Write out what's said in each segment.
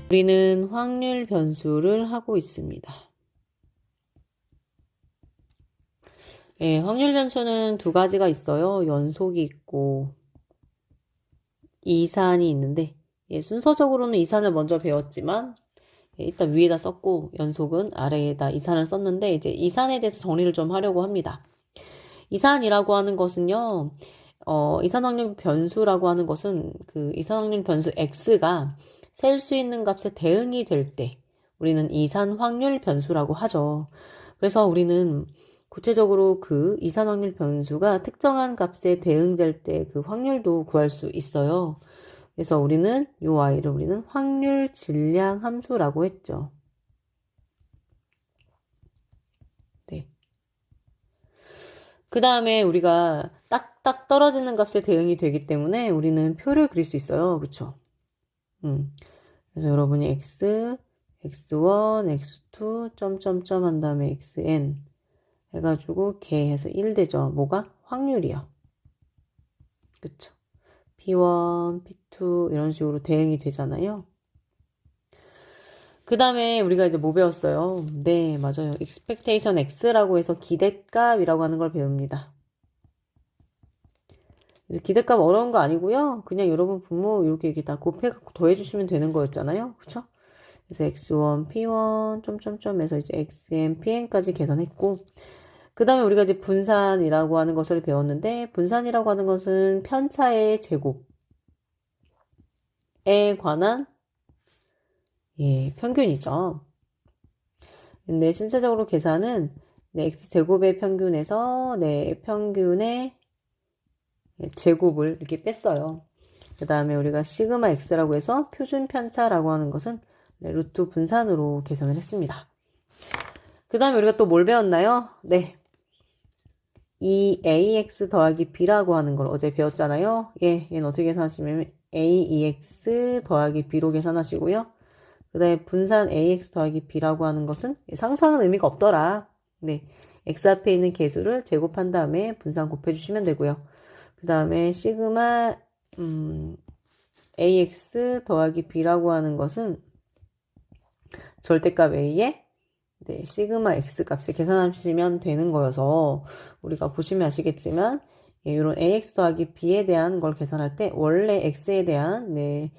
우리는 확률 변수를 하고 있습니다. 확률 변수는 두 가지가 있어요. 연속이 있고 이산이 있는데 순서적으로는 이산을 먼저 배웠지만 일단 위에다 썼고 연속은 아래에다 이산을 썼는데 이제 이산에 대해서 정리를 좀 하려고 합니다. 이산이라고 하는 것은요. 이산 확률 변수라고 하는 것은 그 이산 확률 변수 x가 셀 수 있는 값에 대응이 될 때 우리는 이산 확률 변수라고 하죠. 그래서 우리는 구체적으로 그 이산 확률 변수가 특정한 값에 대응될 때 그 확률도 구할 수 있어요. 그래서 우리는 요 아이를 우리는 확률 질량 함수라고 했죠. 네. 그 다음에 우리가 딱딱 떨어지는 값에 대응이 되기 때문에 우리는 표를 그릴 수 있어요. 그쵸? 그래서 여러분이 x, x1, x2, 점점점 한 다음에 xn 해가지고 개해서 1 되죠. 뭐가? 확률이요. 그쵸? p1, p2 이런 식으로 대응이 되잖아요. 그 다음에 우리가 이제 뭐 배웠어요? 네, 맞아요. expectation x라고 해서 기대값이라고 하는 걸 배웁니다. 그래서 기대값 어려운 거 아니고요. 그냥 여러분 분모 이렇게 다 곱해갖고 더해주시면 되는 거였잖아요. 그쵸? 그래서 x1, p1, 점점점에서 이제 xn, pn까지 계산했고, 그 다음에 우리가 이제 분산이라고 하는 것을 배웠는데, 분산이라고 하는 것은 편차의 제곱에 관한 평균이죠. 근데 신체적으로 계산은 x제곱의 평균에서 평균의 제곱을 이렇게 뺐어요. 그 다음에 우리가 시그마 x라고 해서 표준 편차라고 하는 것은 루트 분산으로 계산을 했습니다. 그 다음에 우리가 또 뭘 배웠나요? 네. 이 ax 더하기 b라고 하는 걸 어제 배웠잖아요. 얘는 어떻게 계산하시면 aex 더하기 b로 계산하시고요. 그 다음에 분산 ax 더하기 b라고 하는 것은 상수하는 의미가 없더라. 네. x 앞에 있는 개수를 제곱한 다음에 분산 곱해주시면 되고요. 그 다음에 시그마 ax 더하기 b라고 하는 것은 절대값 a에 시그마 x 값을 계산하시면 되는 거여서 우리가 보시면 아시겠지만 이런 ax 더하기 b에 대한 걸 계산할 때 원래 x에 대한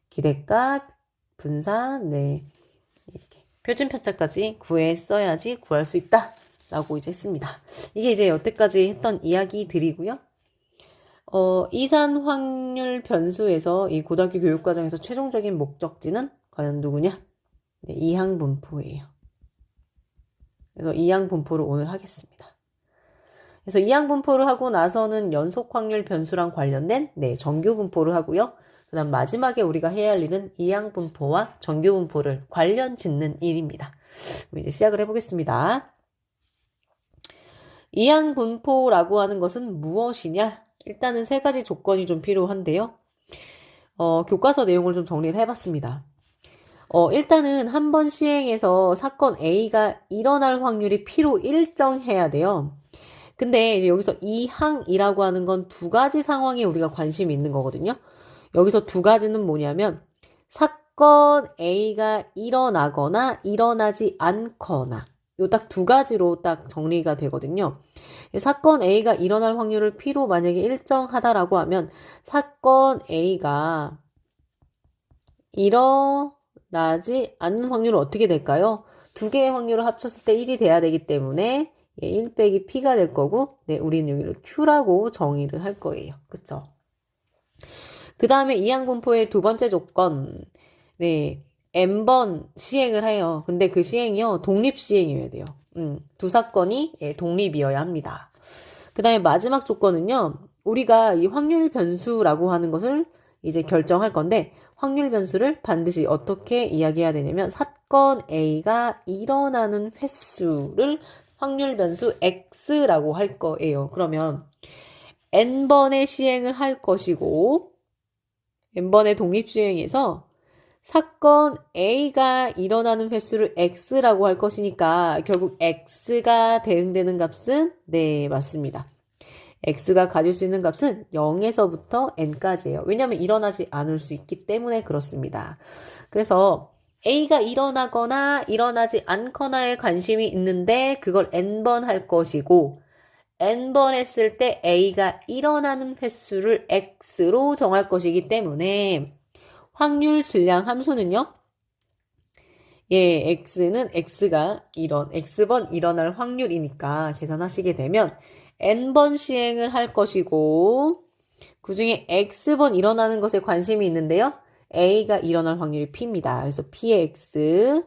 기대값, 분산, 이렇게 표준 편차까지 구했어야지 구할 수 있다 라고 이제 했습니다. 이게 이제 여태까지 했던 이야기들이고요. 이산 확률 변수에서 이 고등학교 교육과정에서 최종적인 목적지는 과연 누구냐? 이항 분포예요. 그래서 이항 분포를 오늘 하겠습니다. 그래서 이항 분포를 하고 나서는 연속 확률 변수랑 관련된 정규 분포를 하고요. 그 다음 마지막에 우리가 해야 할 일은 이항 분포와 정규 분포를 관련 짓는 일입니다. 그럼 이제 시작을 해보겠습니다. 이항 분포라고 하는 것은 무엇이냐? 일단은 세 가지 조건이 좀 필요한데요. 교과서 내용을 좀 정리를 해봤습니다. 일단은 한 번 시행해서 사건 A가 일어날 확률이 P로 일정해야 돼요. 근데 이제 여기서 이항이라고 하는 건 두 가지 상황에 우리가 관심이 있는 거거든요. 여기서 두 가지는 뭐냐면 사건 A가 일어나거나 일어나지 않거나 요 딱 두 가지로 딱 정리가 되거든요. 사건 A가 일어날 확률을 P로 만약에 일정하다라고 하면 사건 A가 일어나지 않는 확률은 어떻게 될까요? 두 개의 확률을 합쳤을 때 1이 돼야 되기 때문에 1 빼기 P가 될 거고 우리는 여기를 Q라고 정의를 할 거예요. 그쵸? 그 다음에 이항분포의 두 번째 조건 n번 시행을 해요. 근데 그 시행이요 독립시행이어야 돼요. 두 사건이 독립이어야 합니다. 그 다음에 마지막 조건은요 우리가 이 확률 변수라고 하는 것을 이제 결정할 건데 확률 변수를 반드시 어떻게 이야기해야 되냐면 사건 A가 일어나는 횟수를 확률 변수 X라고 할 거예요. 그러면 n번의 시행을 할 것이고 n번의 독립시행에서 사건 A가 일어나는 횟수를 X라고 할 것이니까 결국 X가 대응되는 값은 맞습니다. x가 가질 수 있는 값은 0에서부터 n까지예요. 왜냐하면 일어나지 않을 수 있기 때문에 그렇습니다. 그래서 A가 일어나거나 일어나지 않거나에 관심이 있는데 그걸 n번 할 것이고 n번 했을 때 A가 일어나는 횟수를 x로 정할 것이기 때문에 확률 질량 함수는요. x는 x번 일어날 확률이니까 계산하시게 되면 n번 시행을 할 것이고 그 중에 x번 일어나는 것에 관심이 있는데요. a가 일어날 확률이 p입니다. 그래서 p의 x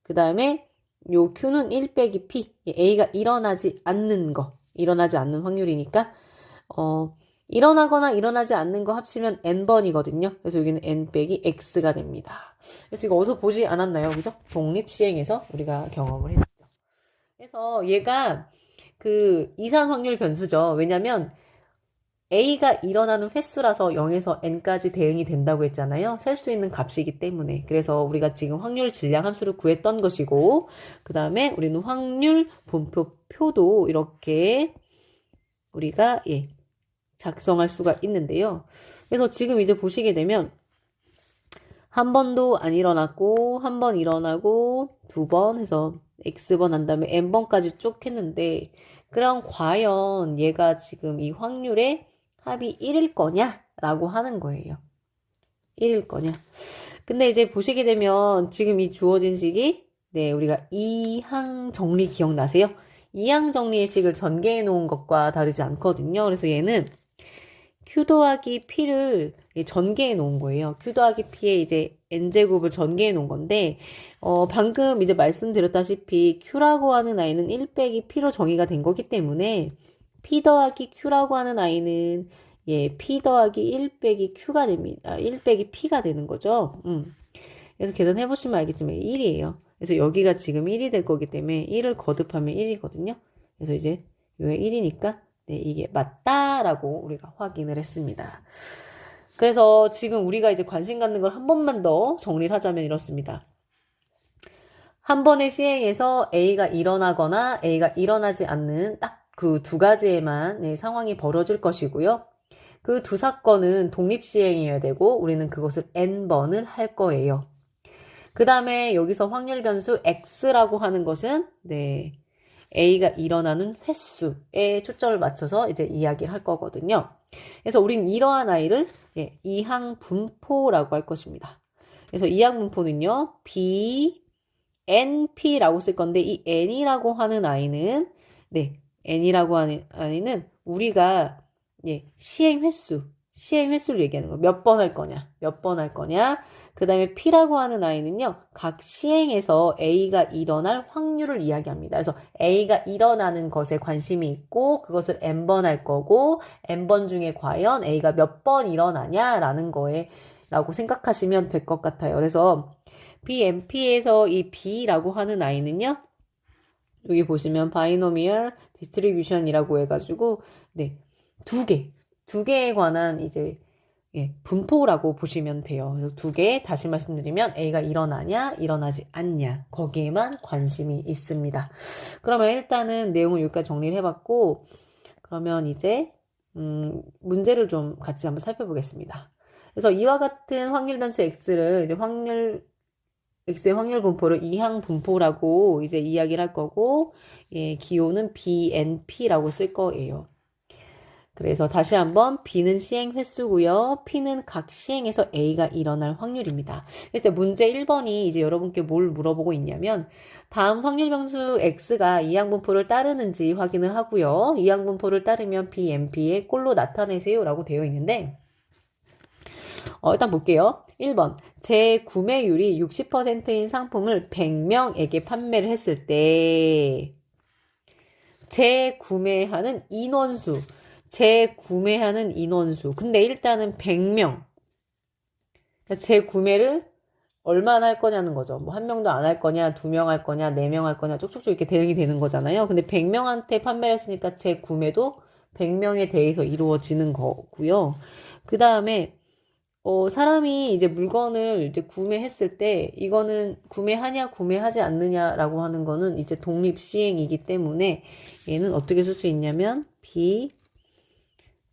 그 다음에 요 q는 1 빼기 p a가 일어나지 않는 확률이니까 일어나거나 일어나지 않는 거 합치면 n번이거든요. 그래서 여기는 n 빼기 x가 됩니다. 그래서 이거 어디서 보지 않았나요? 그죠? 독립시행에서 우리가 경험을 했죠. 그래서 얘가 그 이상 확률 변수죠. 왜냐면 A가 일어나는 횟수라서 0에서 n까지 대응이 된다고 했잖아요. 셀 수 있는 값이기 때문에. 그래서 우리가 지금 확률 질량 함수를 구했던 것이고 그 다음에 우리는 확률 분포표도 이렇게 우리가 작성할 수가 있는데요. 그래서 지금 이제 보시게 되면 한 번도 안 일어났고 한 번 일어나고 두 번 해서 x번 한 다음에 n번까지 쭉 했는데 그럼 과연 얘가 지금 이 확률의 합이 1일 거냐라고 하는 거예요. 1일 거냐. 근데 이제 보시게 되면 지금 이 주어진 식이 우리가 이항 정리 기억나세요? 이항 정리의 식을 전개해 놓은 것과 다르지 않거든요. 그래서 얘는 q 더하기 p를 전개해 놓은 거예요. q 더하기 p에 이제 n제곱을 전개해 놓은 건데 방금 이제 말씀드렸다시피 q라고 하는 아이는 1 빼기 p로 정의가 된 거기 때문에 p 더하기 q라고 하는 아이는 p 더하기 1 빼기 q가 됩니다. 1 빼기 p가 되는 거죠. 그래서 계산해 보시면 알겠지만 1이에요. 그래서 여기가 지금 1이 될 거기 때문에 1을 거듭하면 1이거든요. 그래서 이제 여기가 1이니까 이게 맞다라고 우리가 확인을 했습니다. 그래서 지금 우리가 이제 관심 갖는 걸 한 번만 더 정리를 하자면 이렇습니다. 한 번의 시행에서 A가 일어나거나 A가 일어나지 않는 딱 그 두 가지에만 상황이 벌어질 것이고요. 그 두 사건은 독립시행이어야 되고 우리는 그것을 n번을 할 거예요. 그 다음에 여기서 확률 변수 x라고 하는 것은 A가 일어나는 횟수에 초점을 맞춰서 이제 이야기를 할 거거든요. 그래서 우린 이러한 아이를 이항 분포라고 할 것입니다. 그래서 이항 분포는요, B, NP라고 쓸 건데 이 N이라고 하는 아이는 N이라고 하는 아이는 우리가 시행 횟수를 얘기하는 거. 몇 번 할 거냐. 그 다음에 P라고 하는 아이는요. 각 시행에서 A가 일어날 확률을 이야기합니다. 그래서 A가 일어나는 것에 관심이 있고 그것을 n번 할 거고 n번 중에 과연 A가 몇 번 일어나냐라는 거에 라고 생각하시면 될 것 같아요. 그래서 BMP에서 이 B라고 하는 아이는요. 여기 보시면 바이노미얼 디스트리뷰션이라고 해가지고 두 개에 관한 이제 분포라고 보시면 돼요. 그래서 두 개 다시 말씀드리면 A가 일어나냐 일어나지 않냐 거기에만 관심이 있습니다. 그러면 일단은 내용을 여기까지 정리를 해봤고 그러면 이제 문제를 좀 같이 한번 살펴보겠습니다. 그래서 이와 같은 확률 변수 x를 이제 x의 확률 분포를 이항 분포라고 이제 이야기를 할 거고 기호는 BNP라고 쓸 거예요. 그래서 다시 한번 B는 시행 횟수고요. P는 각 시행에서 A가 일어날 확률입니다. 그래서 문제 1번이 이제 여러분께 뭘 물어보고 있냐면 다음 확률 변수 X가 이항분포를 따르는지 확인을 하고요. 이항분포를 따르면 BMP의 꼴로 나타내세요 라고 되어 있는데 일단 볼게요. 1번 재구매율이 60%인 상품을 100명에게 판매를 했을 때 재구매하는 인원수 근데 일단은 100명 재구매를 얼마나 할 거냐는 거죠. 뭐 한 명도 안 할 거냐, 2명 할 거냐, 4명 할 거냐 쭉쭉쭉 이렇게 대응이 되는 거잖아요. 근데 100명한테 판매를 했으니까 재구매도 100명에 대해서 이루어지는 거고요. 그 다음에 사람이 이제 물건을 이제 구매했을 때 이거는 구매하냐 구매하지 않느냐라고 하는 거는 이제 독립 시행이기 때문에 얘는 어떻게 쓸 수 있냐면 B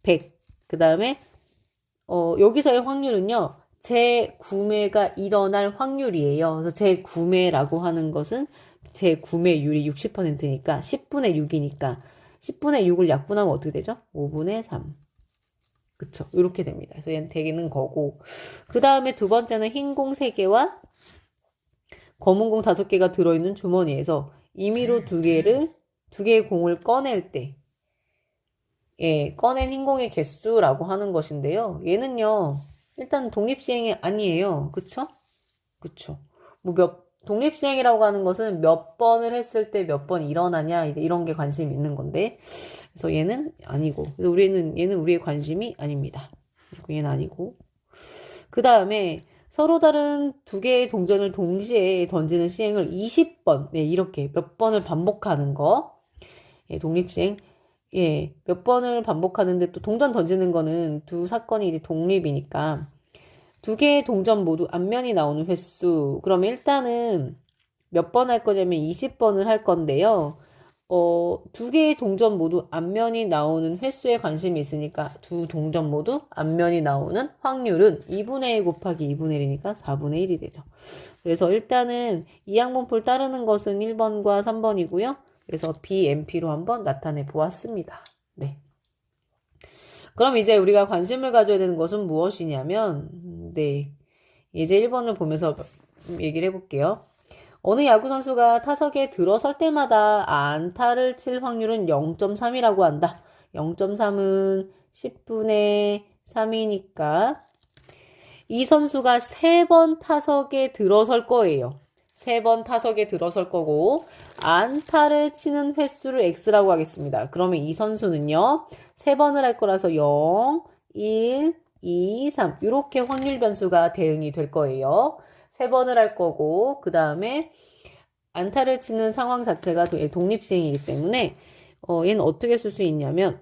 100. 그 다음에 여기서의 확률은요. 재구매가 일어날 확률이에요. 그래서 재구매라고 하는 것은 재구매율이 60%니까 10분의 6이니까 10분의 6을 약분하면 어떻게 되죠? 5분의 3. 그쵸? 이렇게 됩니다. 그래서 얘는 되는 거고. 그 다음에 두 번째는 흰 공 3개와 검은 공 5개가 들어있는 주머니에서 임의로 두 개의 공을 꺼낼 때, 예, 꺼낸 흰 공의 개수라고 하는 것인데요. 얘는요, 일단 독립시행이 아니에요. 그쵸? 그쵸. 독립시행이라고 하는 것은 몇 번을 했을 때 몇 번 일어나냐, 이제 이런 게 관심이 있는 건데. 그래서 얘는 아니고. 그래서 얘는 우리의 관심이 아닙니다. 그리고 얘는 아니고. 그 다음에 서로 다른 두 개의 동전을 동시에 던지는 시행을 20번, 네, 이렇게 몇 번을 반복하는 거. 예, 독립시행. 예, 몇 번을 반복하는데 또 동전 던지는 거는 두 사건이 이제 독립이니까 두 개의 동전 모두 앞면이 나오는 횟수. 그러면 일단은 몇 번 할 거냐면 20번을 할 건데요. 두 개의 동전 모두 앞면이 나오는 횟수에 관심이 있으니까 두 동전 모두 앞면이 나오는 확률은 2분의 1 곱하기 2분의 1이니까 4분의 1이 되죠. 그래서 일단은 이항분포를 따르는 것은 1번과 3번이고요. 그래서 BMP로 한번 나타내 보았습니다. 네. 그럼 이제 우리가 관심을 가져야 되는 것은 무엇이냐면, 네. 이제 1번을 보면서 얘기를 해볼게요. 어느 야구 선수가 타석에 들어설 때마다 안타를 칠 확률은 0.3이라고 한다. 0.3은 10분의 3이니까 이 선수가 3번 타석에 들어설 거예요. 3번 타석에 들어설 거고 안타를 치는 횟수를 X라고 하겠습니다. 그러면 이 선수는요. 3번을 할 거라서 0, 1, 2, 3 이렇게 확률 변수가 대응이 될 거예요. 3번을 할 거고 그 다음에 안타를 치는 상황 자체가 독립시행이기 때문에 얘는 어떻게 쓸 수 있냐면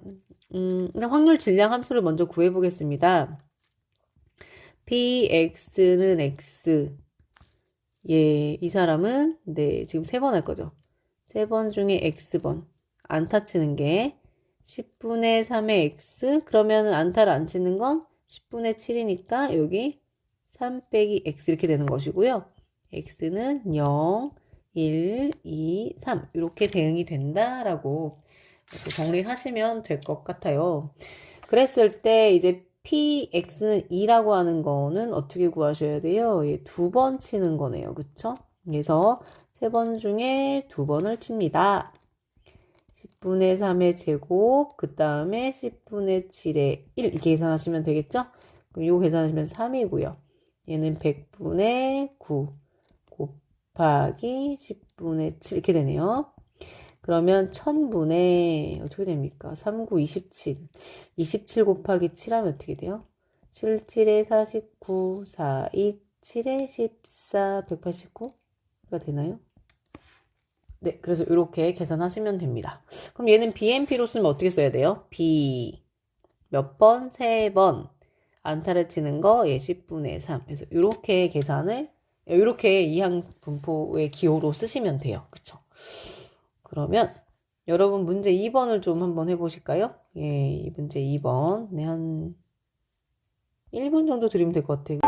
확률 질량 함수를 먼저 구해보겠습니다. px는 x 예, 이 사람은 네 지금 3번 할 거죠. 3번 중에 x번 안타 치는 게 10분의 3의 x 그러면 안타를 안 치는 건 10분의 7이니까 여기 3 빼기 x 이렇게 되는 것이고요. x는 0, 1, 2, 3 이렇게 대응이 된다라고 정리를 하시면 될 것 같아요. 그랬을 때 이제 px는 2라고 하는 거는 어떻게 구하셔야 돼요? 예, 2번 치는 거네요. 그쵸? 그래서 3번 중에 2번을 칩니다. 10분의 3의 제곱, 그 다음에 10분의 7의 1 이렇게 계산하시면 되겠죠? 그럼 이거 계산하시면 3이고요. 얘는 100분의 9 곱하기 10분의 7 이렇게 되네요. 그러면 1000분의 어떻게 됩니까? 3, 9, 27. 27 곱하기 7 하면 어떻게 돼요? 7, 7에 49, 4, 2, 7에 14, 189가 되나요? 네, 그래서 이렇게 계산하시면 됩니다. 그럼 얘는 BMP로 쓰면 어떻게 써야 돼요? B 몇 번? 3번. 안타를 치는 거, 예, 10분의 3. 그래서 이렇게 계산을, 이렇게 이항 분포의 기호로 쓰시면 돼요. 그쵸? 그러면 여러분 문제 2번을 좀 한번 해보실까요? 예, 문제 2번. 네, 한 1분 정도 드리면 될 것 같아요.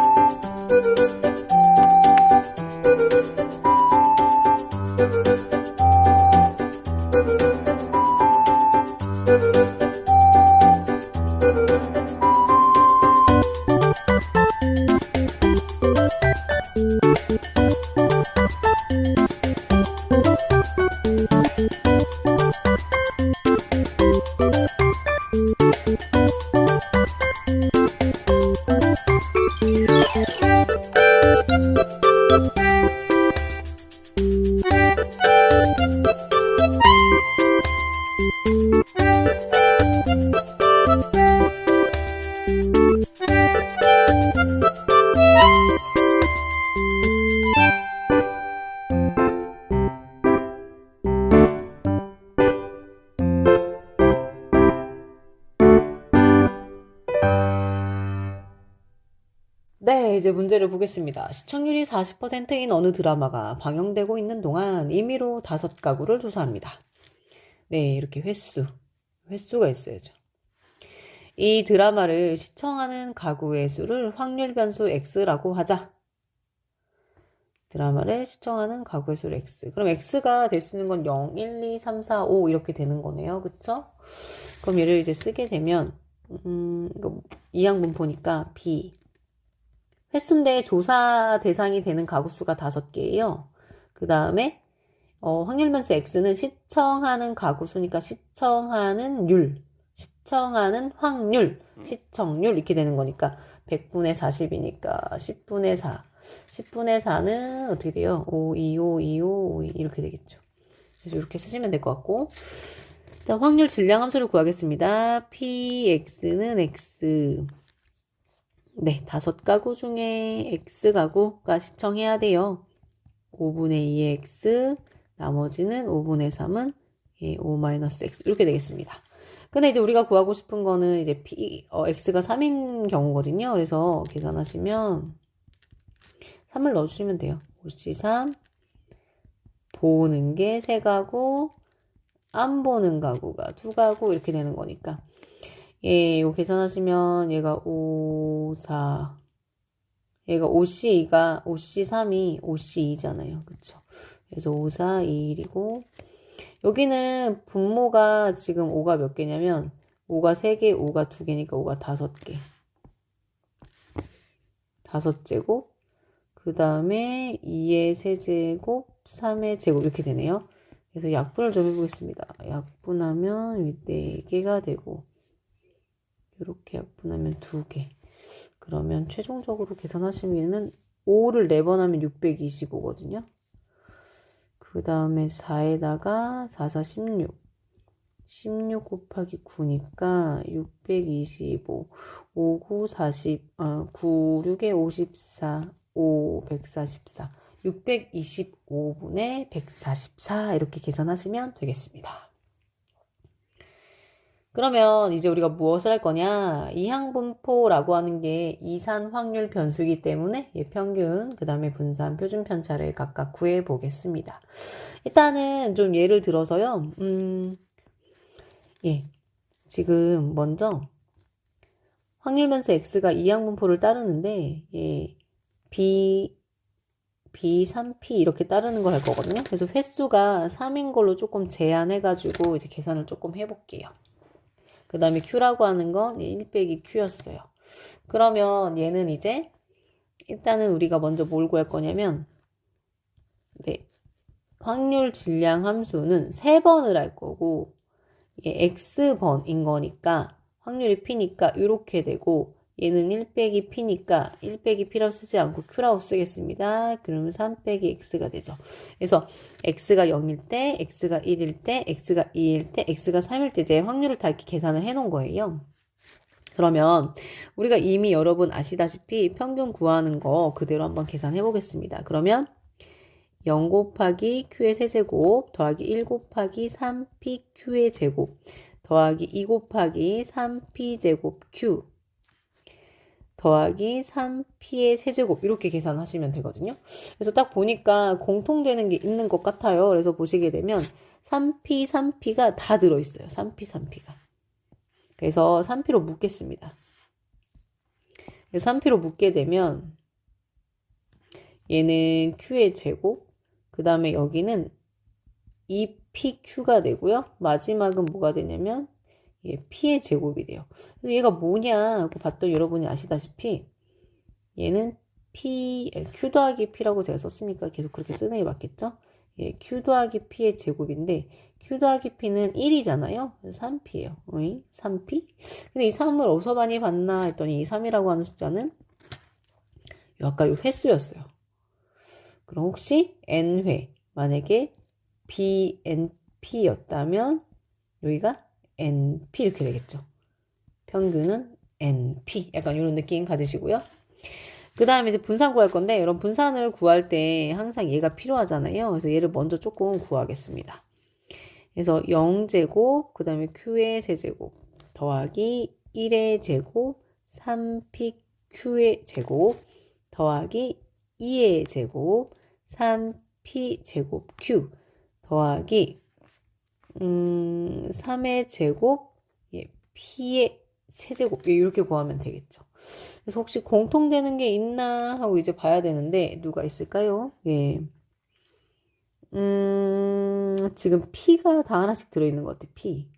네, 이제 문제를 보겠습니다. 시청률이 40%인 어느 드라마가 방영되고 있는 동안 임의로 5가구를 조사합니다. 네, 이렇게 횟수가 있어야죠. 이 드라마를 시청하는 가구의 수를 확률 변수 x라고 하자. 드라마를 시청하는 가구의 수를 x. 그럼 x가 될 수 있는 건 0, 1, 2, 3, 4, 5 이렇게 되는 거네요. 그쵸? 그럼 얘를 이제 쓰게 되면 이거 이항분포니까 b. 횟수인데 조사 대상이 되는 가구 수가 5개예요. 그 다음에 확률 변수 x는 시청하는 가구 수니까 시청하는 율, 시청하는 확률, 시청률 이렇게 되는 거니까 100분의 40이니까 10분의 4. 10분의 4는 어떻게 돼요? 5, 2, 5, 2, 5, 5, 2 이렇게 되겠죠. 그래서 이렇게 쓰시면 될 것 같고 일단 확률 질량 함수를 구하겠습니다. px는 x. 네, 5가구 중에 x가구가 시청해야 돼요. 5분의 2의 x, 나머지는 5분의 3은 5-x 이렇게 되겠습니다. 근데 이제 우리가 구하고 싶은 거는 이제 x가 3인 경우거든요. 그래서 계산하시면 3을 넣어주시면 돼요. 5C3 보는 게 3가구, 안 보는 가구가 2가구 이렇게 되는 거니까 이거 계산하시면 얘가 5, 4 얘가 5C2가 5C3이 5C2잖아요. 그쵸? 그래서 5, 4, 2, 1이고 여기는 분모가 지금 5가 몇 개냐면 5가 3개, 5가 2개니까 5가 5개. 5제곱 그 다음에 2의 세제곱 3의 제곱 이렇게 되네요. 그래서 약분을 좀 해보겠습니다. 약분하면 4개가 되고 이렇게 약분하면 2개. 그러면 최종적으로 계산하시면 5를 4번 하면 625거든요. 그 다음에 4에다가 4, 4, 16. 16 곱하기 9니까 625. 5, 9, 40. 9, 6에 54. 5, 144. 625분의 144 이렇게 계산하시면 되겠습니다. 그러면 이제 우리가 무엇을 할 거냐? 이항분포라고 하는 게 이산 확률 변수이기 때문에 평균, 그 다음에 분산, 표준 편차를 각각 구해 보겠습니다. 일단은 좀 예를 들어서요. 지금 먼저 확률 변수 x가 이항분포를 따르는데 b 3p 이렇게 따르는 걸 할 거거든요. 그래서 횟수가 3인 걸로 조금 제한해가지고 이제 계산을 조금 해볼게요. 그 다음에 q라고 하는 건 1 빼기 q였어요. 그러면 얘는 이제 일단은 우리가 먼저 뭘 구할 거냐면 확률 질량 함수는 3번을 할 거고 x번인 거니까 확률이 p니까 이렇게 되고 얘는 1 빼기 p니까 1 빼기 p라고 쓰지 않고 q라고 쓰겠습니다. 그러면 3 빼기 x가 되죠. 그래서 x가 0일 때, x가 1일 때, x가 2일 때, x가 3일 때 이제 확률을 다 이렇게 계산을 해 놓은 거예요. 그러면 우리가 이미 여러분 아시다시피 평균 구하는 거 그대로 한번 계산해 보겠습니다. 그러면 0 곱하기 q의 세제곱 더하기 1 곱하기 3p q의 제곱 더하기 2 곱하기 3p 제곱 q 더하기 3p의 세제곱 이렇게 계산하시면 되거든요. 그래서 딱 보니까 공통되는 게 있는 것 같아요. 그래서 보시게 되면 3p, 3p가 다 들어있어요. 3p, 3p가. 그래서 3p로 묶겠습니다. 그래서 3p로 묶게 되면 얘는 q의 제곱 그 다음에 여기는 2pq가 되고요. 마지막은 뭐가 되냐면 p의 제곱이 돼요. 그래서 얘가 뭐냐 하고 봤더니 여러분이 아시다시피 얘는 q 더하기 p라고 제가 썼으니까 계속 그렇게 쓰는 게 맞겠죠? q 더하기 p의 제곱인데 q 더하기 p는 1이잖아요. 3p예요. 3p? 근데 이 3을 어디서 많이 봤나 했더니 이 3이라고 하는 숫자는 아까 이 횟수였어요. 그럼 혹시 n회 만약에 bnp였다면 여기가 np 이렇게 되겠죠. 평균은 np 약간 이런 느낌 가지시고요. 그 다음에 이제 분산 구할 건데 여러분 분산을 구할 때 항상 얘가 필요하잖아요. 그래서 얘를 먼저 조금 구하겠습니다. 그래서 0제곱 그 다음에 q의 세제곱 더하기 1의 제곱 3pq의 제곱 더하기 2의 제곱 3p 제곱 q 더하기 3의 제곱 p의 세제곱 이렇게 구하면 되겠죠. 그래서 혹시 공통되는 게 있나 하고 이제 봐야 되는데 누가 있을까요? 예. 지금 P가 다 하나씩 들어있는 것 같아. P.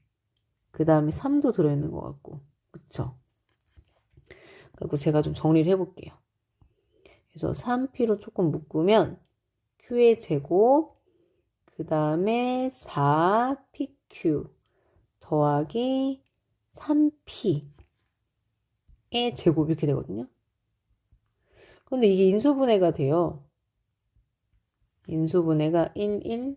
그 다음에 3도 들어있는 것 같고. 그쵸? 그리고 제가 좀 정리를 해볼게요. 그래서 3P로 조금 묶으면 Q의 제곱, 그 다음에 4PQ 더하기 3P의 제곱 이렇게 되거든요. 근데 이게 인수분해가 돼요. 인수분해가 1, 1,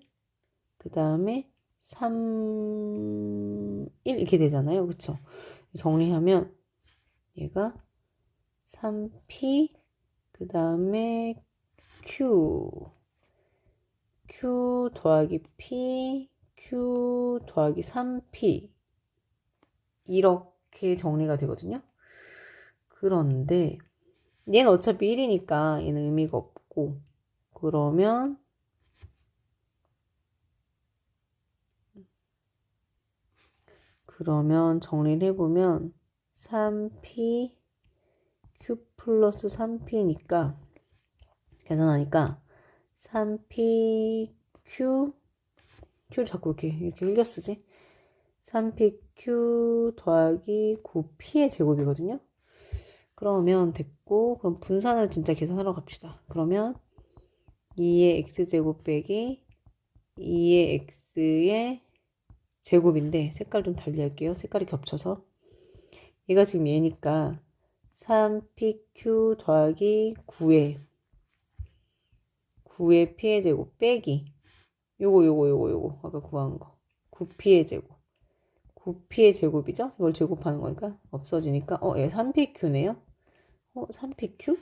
그 다음에 3, 1 이렇게 되잖아요. 그쵸? 정리하면 얘가 3P, 그 다음에 Q 더하기 P, Q 더하기 3P 이렇게 정리가 되거든요. 그런데 얘는 어차피 1이니까 얘는 의미가 없고 그러면 정리를 해보면 3P Q 플러스 3P니까 계산하니까 3P Q를 자꾸 이렇게 흘려 쓰지? 3PQ 더하기 9P의 제곱이거든요. 그러면 됐고, 그럼 분산을 진짜 계산하러 갑시다. 그러면 2의 X제곱 빼기 2의 X의 제곱인데 색깔 좀 달리 할게요. 색깔이 겹쳐서. 얘가 지금 얘니까 3PQ 더하기 9의 P의 제곱 빼기 요거 아까 구한 거 9P의 제곱 9P의 제곱이죠? 이걸 제곱하는 거니까 없어지니까 얘 3PQ네요. 3PQ?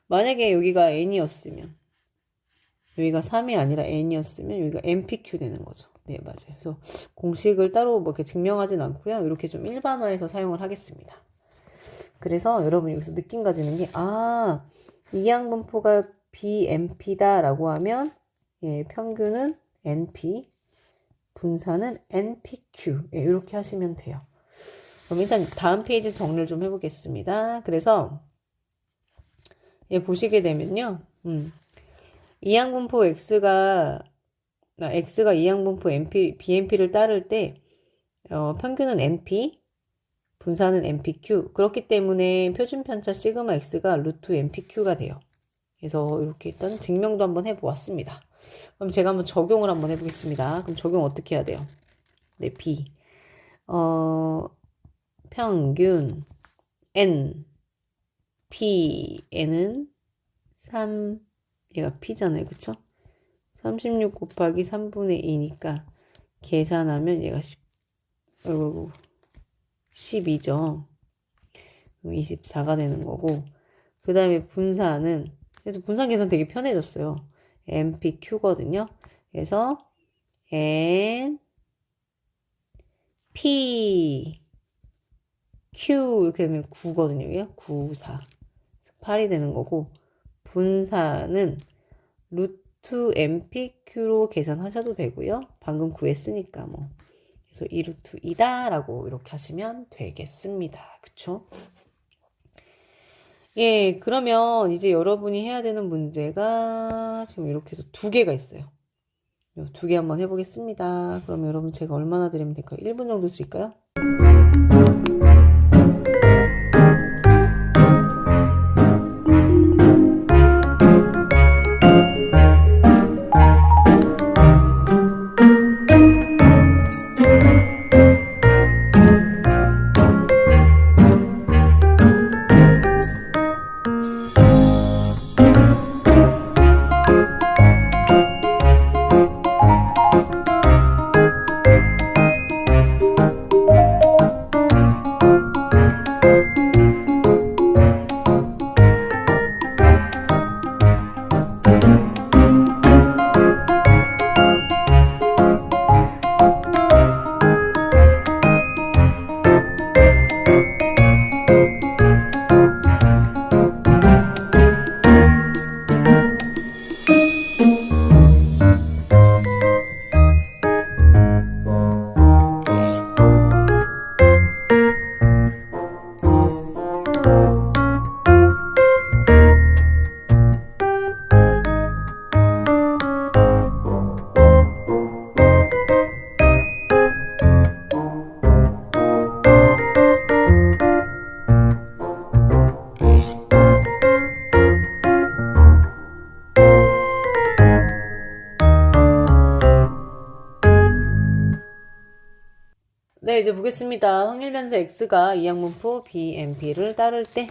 만약에 여기가 N이었으면 여기가 3이 아니라 N이었으면 여기가 NPQ 되는 거죠. 네, 맞아요. 그래서 공식을 따로 뭐 이렇게 증명하진 않고요. 이렇게 좀 일반화해서 사용을 하겠습니다. 그래서 여러분 여기서 느낌 가지는 게 이항분포가 BNP다 라고 하면 예, 평균은 NP, 분산은 NPQ 예, 이렇게 하시면 돼요. 그럼 일단 다음 페이지 정리를 좀 해보겠습니다. 그래서 예, 보시게 되면요. 이항분포 X가 이항분포 BNP를 따를 때 평균은 NP, 분산은 NPQ. 그렇기 때문에 표준편차 시그마 X가 루트 NPQ가 돼요. 그래서 이렇게 일단 증명도 한번 해보았습니다. 그럼 제가 한번 적용을 한번 해보겠습니다. 그럼 적용 어떻게 해야 돼요? 네, B. 평균 N, P, N은 3, 얘가 P잖아요. 그쵸? 36 곱하기 3분의 2니까 계산하면 얘가 12죠. 그럼 24가 되는 거고 그 다음에 분산은 그래서 분산 계산 되게 편해졌어요. NPQ거든요. 그래서 N, P, Q 이렇게 되면 9거든요. 9, 4. 8이 되는 거고 분산은 루트 NPQ로 계산하셔도 되고요. 방금 구했으니까 뭐. 그래서 2루트 2다 라고 이렇게 하시면 되겠습니다. 그쵸? 예, 그러면 이제 여러분이 해야 되는 문제가 지금 이렇게 해서 2개가 있어요. 2개 한번 해보겠습니다. 그럼 여러분 제가 얼마나 드리면 될까요? 1분 정도 드릴까요? 이제 보겠습니다. 확률 변수 x가 이항분포 BNP를 따를 때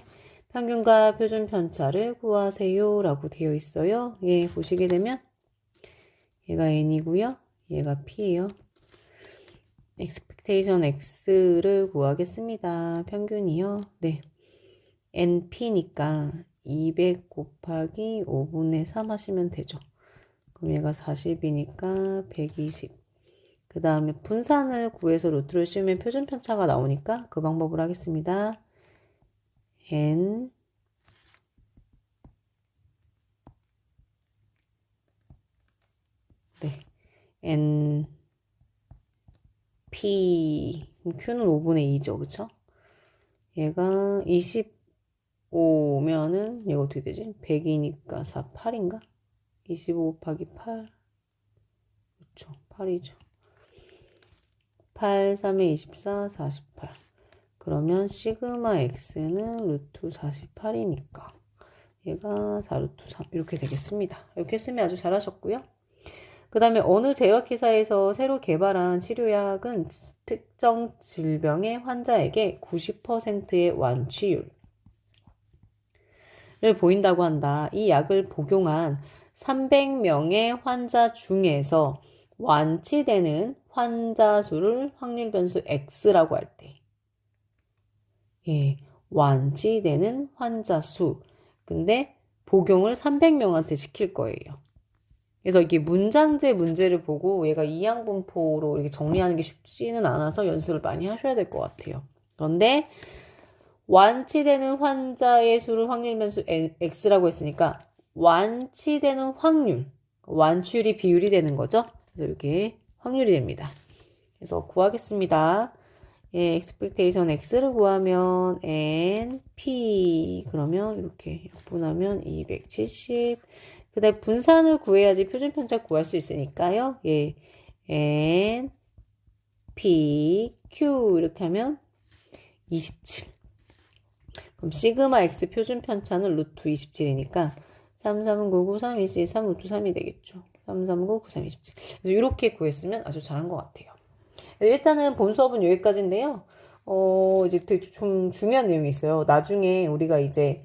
평균과 표준 편차를 구하세요 라고 되어 있어요. 예, 보시게 되면 얘가 n이고요. 얘가 p예요. expectation x를 구하겠습니다. 평균이요. 네. np니까 200 곱하기 5분의 3 하시면 되죠. 그럼 얘가 40이니까 120. 그 다음에 분산을 구해서 루트를 씌우면 표준 편차가 나오니까 그 방법을 하겠습니다. n 네. n p q는 5분의 2죠. 그쵸? 얘가 25면은 얘가 어떻게 되지? 100이니까 4, 8인가? 25 곱하기 8 그쵸? 8이죠. 8, 3에 24, 48. 그러면 시그마 x는 루트 48이니까 얘가 4루트 3 이렇게 되겠습니다. 이렇게 쓰면 아주 잘하셨고요. 그 다음에 어느 제약회사에서 새로 개발한 치료약은 특정 질병의 환자에게 90%의 완치율을 보인다고 한다. 이 약을 복용한 300명의 환자 중에서 완치되는 환자 수를 확률 변수 x라고 할 때, 예, 완치되는 환자 수. 근데 복용을 300명한테 시킬 거예요. 그래서 이게 문장제 문제를 보고 얘가 이항분포로 이렇게 정리하는 게 쉽지는 않아서 연습을 많이 하셔야 될 것 같아요. 그런데 완치되는 환자의 수를 확률 변수 x라고 했으니까 완치되는 확률, 완치율이 비율이 되는 거죠. 그래서 이렇게 확률이 됩니다. 그래서 구하겠습니다. 예, expectation x를 구하면 n, p 그러면 이렇게 약분하면 270. 그 다음에 분산을 구해야지 표준 편차 구할 수 있으니까요. 예, n, p, q 이렇게 하면 27. 그럼 시그마 x 표준 편차는 루트 27이니까 3, 3은 9, 9, 3, 1, 3 루트 3이 되겠죠. 3, 3, 9, 9, 3, 27. 그래서 이렇게 구했으면 아주 잘한 것 같아요. 일단은 본 수업은 여기까지인데요. 이제 되게 좀 중요한 내용이 있어요. 나중에 우리가 이제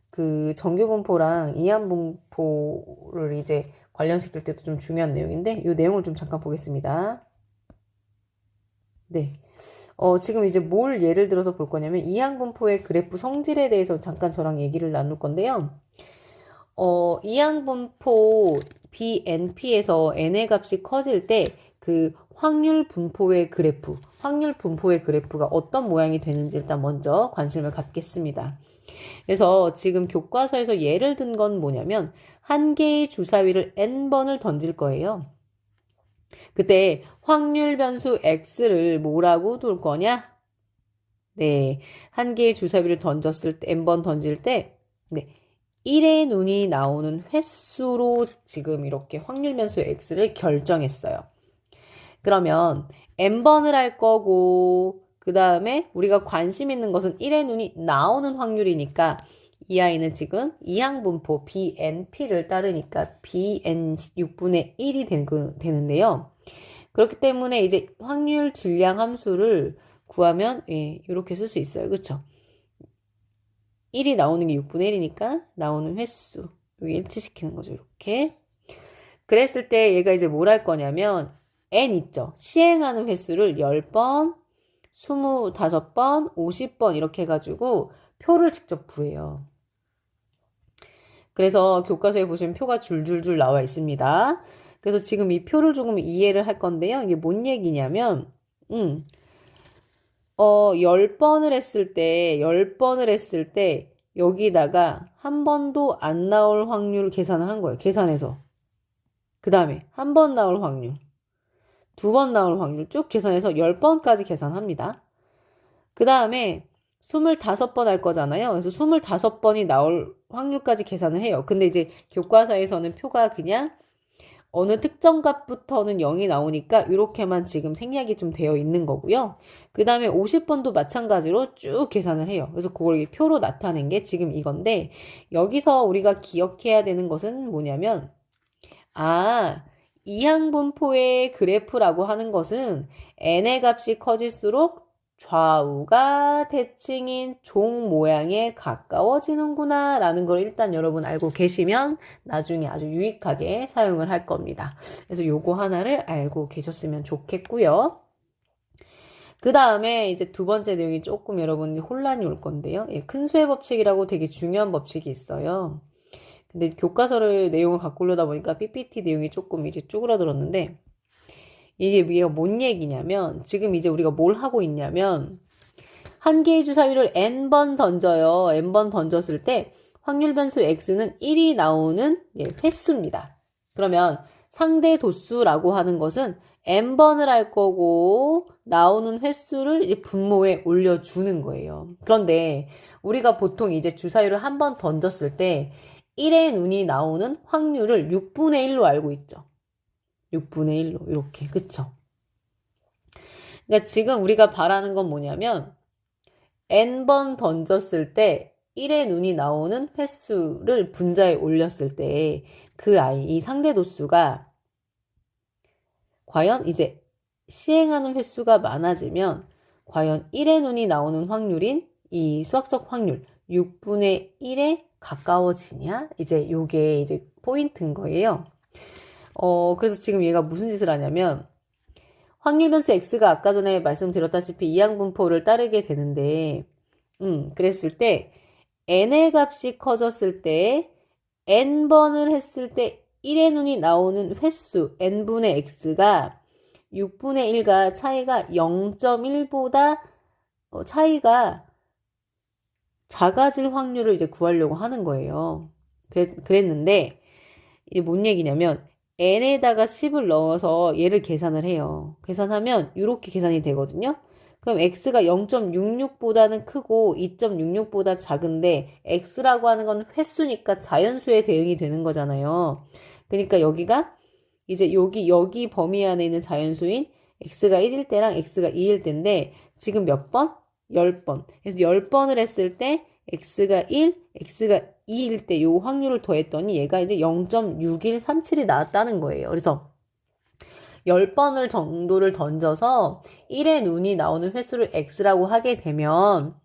그 정규분포랑 이항분포를 이제 관련시킬 때도 좀 중요한 내용인데 이 내용을 좀 잠깐 보겠습니다. 네. 지금 이제 뭘 예를 들어서 볼 거냐면 이항분포의 그래프 성질에 대해서 잠깐 저랑 얘기를 나눌 건데요. 이항분포 BNP에서 n의 값이 커질 때 그 확률 분포의 그래프가 어떤 모양이 되는지 일단 먼저 관심을 갖겠습니다. 그래서 지금 교과서에서 예를 든 건 뭐냐면 한 개의 주사위를 n번을 던질 거예요. 그때 확률 변수 x를 뭐라고 둘 거냐? 네, 한 개의 주사위를 던졌을 때 n번 던질 때 네, 1의 눈이 나오는 횟수로 지금 이렇게 확률 변수 x를 결정했어요. 그러면 n번을 할 거고 그 다음에 우리가 관심 있는 것은 1의 눈이 나오는 확률이니까 이 아이는 지금 이항분포 BNP를 따르니까 BN 6분의 1이 되는데요. 그렇기 때문에 이제 확률 질량 함수를 구하면 예, 이렇게 쓸 수 있어요. 그렇죠? 1이 나오는 게 6분의 1이니까 나오는 횟수 여기 일치시키는 거죠. 이렇게. 그랬을 때 얘가 이제 뭘 할 거냐면 n 있죠. 시행하는 횟수를 10번, 25번, 50번 이렇게 해가지고 표를 직접 구해요. 그래서 교과서에 보시면 표가 줄줄줄 나와 있습니다. 그래서 지금 이 표를 조금 이해를 할 건데요. 이게 뭔 얘기냐면 10번을 했을 때 여기다가 한 번도 안 나올 확률 계산을 한 거예요. 계산해서. 그 다음에 한 번 나올 확률, 두 번 나올 확률 쭉 계산해서 10번까지 계산합니다. 그 다음에 25번 할 거잖아요. 그래서 25번이 나올 확률까지 계산을 해요. 근데 이제 교과서에서는 표가 그냥 어느 특정 값부터는 0이 나오니까 이렇게만 지금 생략이 좀 되어 있는 거고요. 그 다음에 50번도 마찬가지로 쭉 계산을 해요. 그래서 그걸 표로 나타낸 게 지금 이건데 여기서 우리가 기억해야 되는 것은 뭐냐면 이항분포의 그래프라고 하는 것은 n의 값이 커질수록 좌우가 대칭인 종 모양에 가까워지는구나 라는 걸 일단 여러분 알고 계시면 나중에 아주 유익하게 사용을 할 겁니다. 그래서 요거 하나를 알고 계셨으면 좋겠고요. 그 다음에 이제 두 번째 내용이 조금 여러분 혼란이 올 건데요. 예, 큰 수의 법칙이라고 되게 중요한 법칙이 있어요. 근데 교과서를 내용을 갖고 오려다 보니까 PPT 내용이 조금 이제 쭈그러들었는데 이게 얘가 뭔 얘기냐면 지금 이제 우리가 뭘 하고 있냐면 한 개의 주사위를 n번 던져요. n번 던졌을 때 확률 변수 x는 1이 나오는 횟수입니다. 그러면 상대 도수라고 하는 것은 n번을 할 거고 나오는 횟수를 이제 분모에 올려주는 거예요. 그런데 우리가 보통 이제 주사위를 한 번 던졌을 때 1의 눈이 나오는 확률을 6분의 1로 알고 있죠. 6분의 1로 이렇게 그쵸? 그러니까 지금 우리가 바라는 건 뭐냐면 n번 던졌을 때 1의 눈이 나오는 횟수를 분자에 올렸을 때 그 아이, 이 상대 도수가 과연 이제 시행하는 횟수가 많아지면 과연 1의 눈이 나오는 확률인 이 수학적 확률 6분의 1에 가까워지냐? 이제 요게 이제 포인트인 거예요. 그래서 지금 얘가 무슨 짓을 하냐면 확률 변수 x가 아까 전에 말씀드렸다시피 이항분포를 따르게 되는데 그랬을 때 n의 값이 커졌을 때 n번을 했을 때 1의 눈이 나오는 횟수 n분의 x가 6분의 1과 차이가 0.1보다 차이가 작아질 확률을 이제 구하려고 하는 거예요. 그랬는데 이게 뭔 얘기냐면 n에다가 10을 넣어서 얘를 계산을 해요. 계산하면 이렇게 계산이 되거든요. 그럼 x가 0.66보다는 크고 2.66보다 작은데 x라고 하는 건 횟수니까 자연수에 대응이 되는 거잖아요. 그러니까 여기가 이제 여기 범위 안에 있는 자연수인 x가 1일 때랑 x가 2일 때인데 지금 몇 번? 10번. 그래서 10번을 했을 때 x가 1, x가 2일 때 요 확률을 더했더니 얘가 이제 0.6137이 나왔다는 거예요. 그래서 10번을 정도를 던져서 1의 눈이 나오는 횟수를 x라고 하게 되면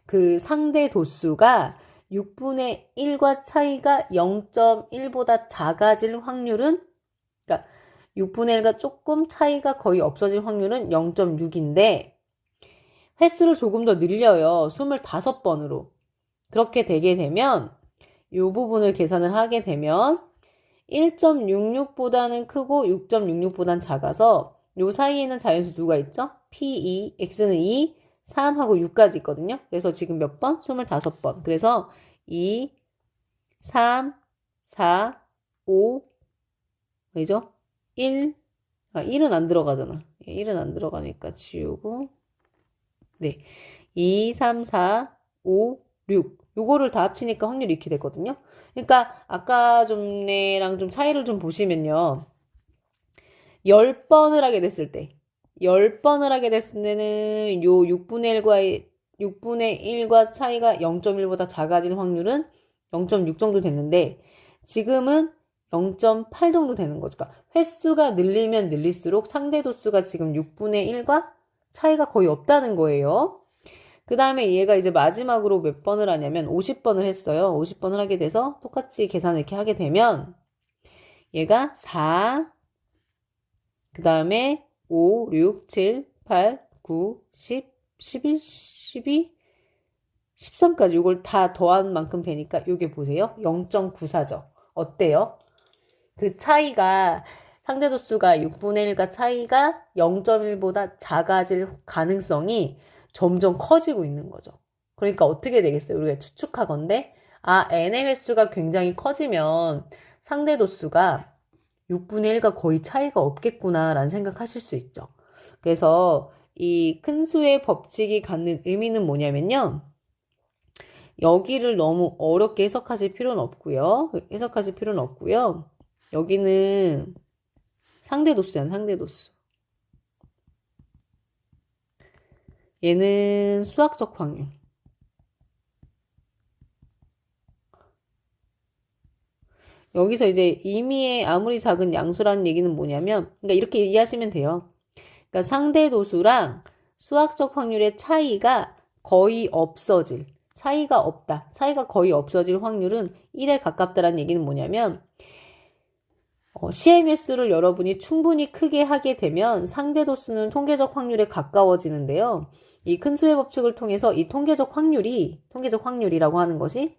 그 상대 도수가 6분의 1과 차이가 0.1보다 작아질 확률은 그러니까 6분의 1과 조금 차이가 거의 없어질 확률은 0.6인데 횟수를 조금 더 늘려요. 25번으로. 그렇게 되게 되면 이 부분을 계산을 하게 되면 1.66보다는 크고 6.66보다는 작아서 요 사이에는 자연수 누가 있죠? P2, X는 2, 3하고 6까지 있거든요. 그래서 지금 몇 번? 25번. 그래서 2, 3, 4, 5, 왜죠? 1, 1은 안 들어가잖아. 1은 안 들어가니까 지우고 네, 2, 3, 4, 5, 6 요거를 다 합치니까 확률이 이렇게 되거든요. 그러니까 아까 전에랑 좀 차이를 좀 보시면요. 10번을 하게 됐을 때 10번을 하게 됐을 때는 요 6분의 1과 차이가 0.1보다 작아질 확률은 0.6 정도 됐는데 지금은 0.8 정도 되는 거죠. 그러니까 횟수가 늘리면 늘릴수록 상대 도수가 지금 6분의 1과 차이가 거의 없다는 거예요. 그 다음에 얘가 이제 마지막으로 몇 번을 하냐면 50번을 했어요. 50번을 하게 돼서 똑같이 계산을 이렇게 하게 되면 얘가 4, 그 다음에 5, 6, 7, 8, 9, 10, 11, 12, 13까지 이걸 다 더한 만큼 되니까 요게 보세요. 0.94죠. 어때요? 그 차이가 상대 도수가 6분의 1과 차이가 0.1보다 작아질 가능성이 점점 커지고 있는 거죠. 그러니까 어떻게 되겠어요? 우리가 추측하건대 n의 횟수가 굉장히 커지면 상대 도수가 6분의 1과 거의 차이가 없겠구나라는 생각하실 수 있죠. 그래서 이 큰 수의 법칙이 갖는 의미는 뭐냐면요. 여기를 너무 어렵게 해석하실 필요는 없고요. 여기는 상대 도수잖아, 상대 도수. 얘는 수학적 확률. 여기서 이제 임의의 아무리 작은 양수라는 얘기는 뭐냐면, 그러니까 이렇게 이해하시면 돼요. 그러니까 상대 도수랑 수학적 확률의 차이가 거의 없어질, 차이가 없다, 차이가 거의 없어질 확률은 1에 가깝다라는 얘기는 뭐냐면, 시행 횟수를 여러분이 충분히 크게 하게 되면 상대 도수는 통계적 확률에 가까워지는데요. 이 큰 수의 법칙을 통해서 이 통계적 확률이라고 하는 것이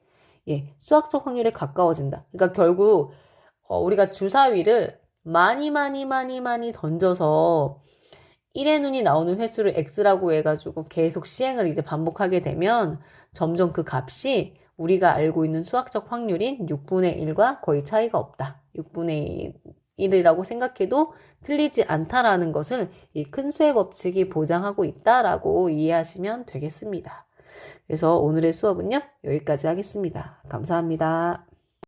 수학적 확률에 가까워진다. 그러니까 결국 우리가 주사위를 많이 던져서 1의 눈이 나오는 횟수를 x라고 해가지고 계속 시행을 이제 반복하게 되면 점점 그 값이 우리가 알고 있는 수학적 확률인 6분의 1과 거의 차이가 없다. 6분의 1이라고 생각해도 틀리지 않다라는 것을 이 큰 수의 법칙이 보장하고 있다라고 이해하시면 되겠습니다. 그래서 오늘의 수업은요, 여기까지 하겠습니다. 감사합니다.